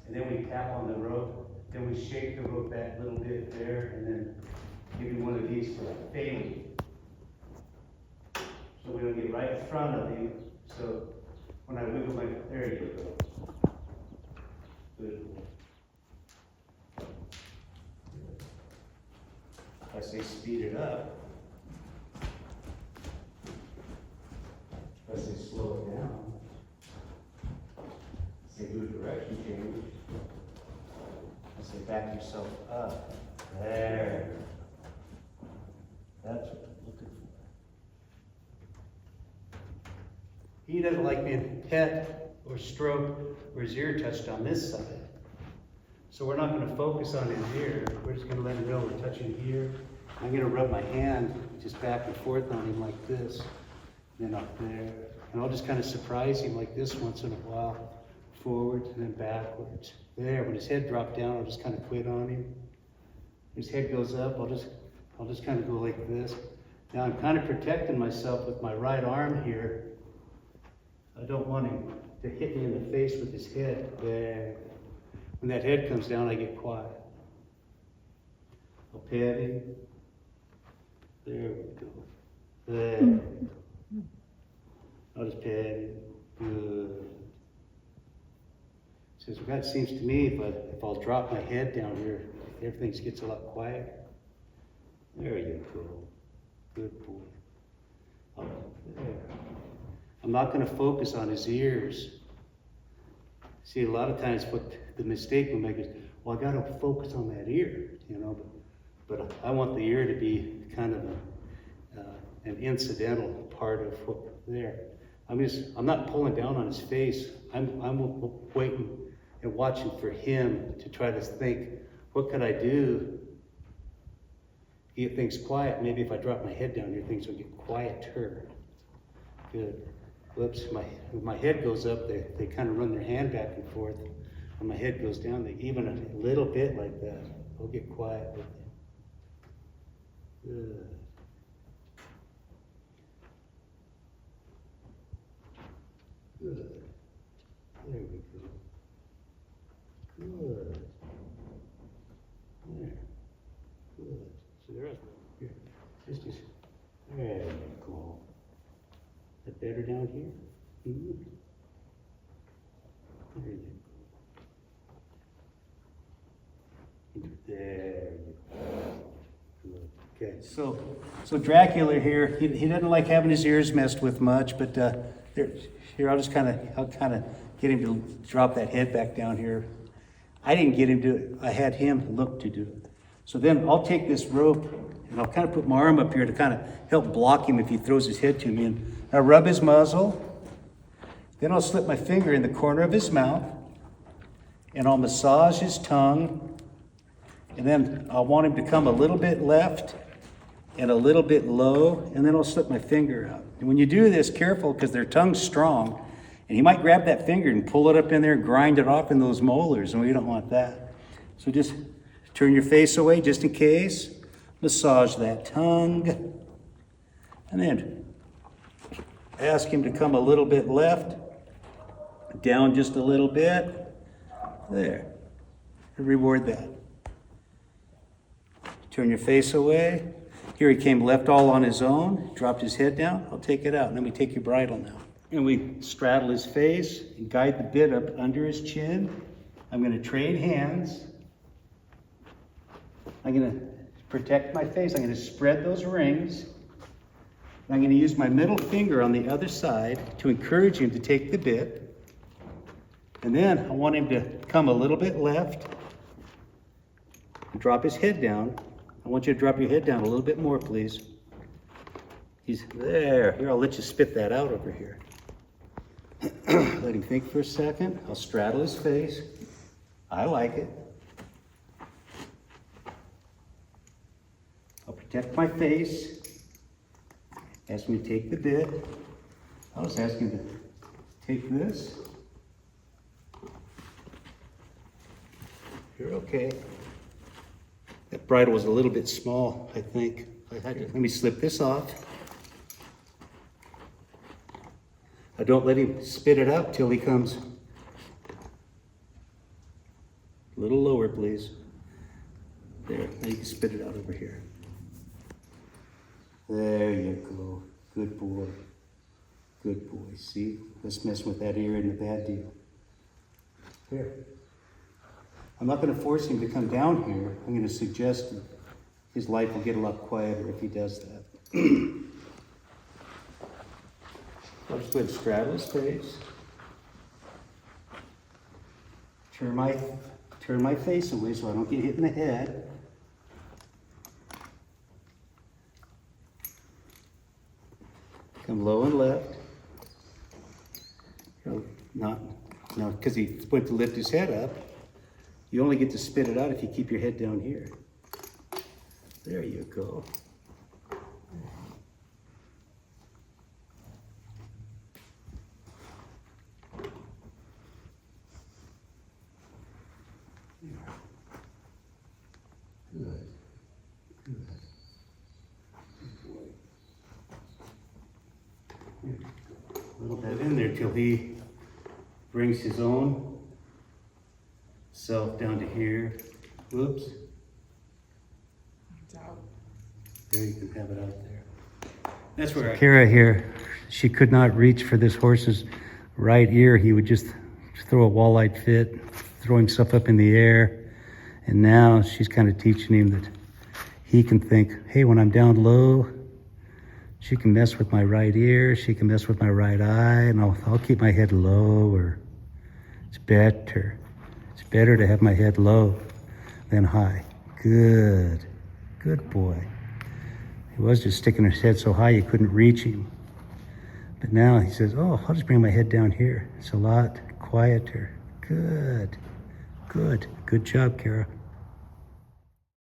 and then we tap on the rope, then we shake the rope back a little bit there, and then give you one of these for failing. So we don't get right in front of you. So when I wiggle my, there you go. Good. If I say speed it up, if I say slow it down, say do a direction change, I say back yourself up. There. That's what I'm looking for. He doesn't like being pet or stroked or his ear touched on this side. So we're not going to focus on his ear. We're just going to let him know we're touching here. I'm going to rub my hand just back and forth on him like this, then up there. And I'll just kind of surprise him like this once in a while, forward and then backwards. There, when his head dropped down, I'll just kind of quit on him. His head goes up, I'll just kind of go like this. Now I'm kind of protecting myself with my right arm here. I don't want him to hit me in the face with his head. There. When that head comes down, I get quiet. I'll pat him. There we go. There. I'll just pat him. Good. Says, well, God, seems to me if I'll drop my head down here, everything gets a lot quieter. There you go. Good boy. Oh, there. I'm not going to focus on his ears. See, a lot of times what the mistake we make is, well, I got to focus on that ear, you know, but I want the ear to be kind of an incidental part of what there. I'm not pulling down on his face. I'm waiting and watching for him to try to think, what could I do? Get things quiet. Maybe if I drop my head down here, things will get quieter. Good. Whoops, my head goes up, they kind of run their hand back and forth. When my head goes down, they even a little bit like that. They'll get quiet with you. Good. Good. There we go. Good. There. Good. So there's here. Just there you go. Is that better down here? Mm-hmm. There you go. There you go. Good. Okay. So Dracula here, he doesn't like having his ears messed with much, but here I'll kind of get him to drop that head back down here. I didn't get him to do it. I had him look to do it. So then I'll take this rope and I'll kind of put my arm up here to kind of help block him if he throws his head to me. And I'll rub his muzzle. Then I'll slip my finger in the corner of his mouth and I'll massage his tongue. And then I'll want him to come a little bit left and a little bit low, and then I'll slip my finger out. And when you do this, careful, because their tongue's strong, and he might grab that finger and pull it up in there and grind it off in those molars, and we don't want that. So just turn your face away just in case. Massage that tongue. And then ask him to come a little bit left, down just a little bit. There. Reward that. Turn your face away. Here he came left all on his own, dropped his head down. I'll take it out. And then we take your bridle now. And we straddle his face and guide the bit up under his chin. I'm going to trade hands. I'm going to protect my face. I'm going to spread those rings. And I'm going to use my middle finger on the other side to encourage him to take the bit. And then I want him to come a little bit left and drop his head down. I want you to drop your head down a little bit more, please. He's there. Here, I'll let you spit that out over here. Let him think for a second. I'll straddle his face. I like it. I'll protect my face. Ask him to take the bit. I'll just ask him to take this. You're okay. That bridle was a little bit small, I think. Let me slip this off. I don't let him spit it out till he comes A little lower, please. There, now you can spit it out over here. There you go. Good boy. Good boy. See? Let's mess with that ear and a bad deal. Here. I'm not going to force him to come down here. I'm going to suggest that his life will get a lot quieter if he does that. I'll just go ahead and straddle his face. Turn my face away so I don't get hit in the head. Come low and left. No, because he went to lift his head up. You only get to spit it out if you keep your head down here. There you go. Good. Good. A little bit in there till he brings his own self down to here. Whoops. It's out. There, you can have it out there. That's where Kara here, she could not reach for this horse's right ear. He would just throw a walleye fit, throw himself up in the air. And now she's kind of teaching him that he can think, hey, when I'm down low, she can mess with my right ear, she can mess with my right eye, and I'll keep my head low, or it's better. It's better to have my head low than high. Good. Good boy. He was just sticking his head so high you couldn't reach him. But now he says, oh, I'll just bring my head down here. It's a lot quieter. Good. Good. Good job, Kara.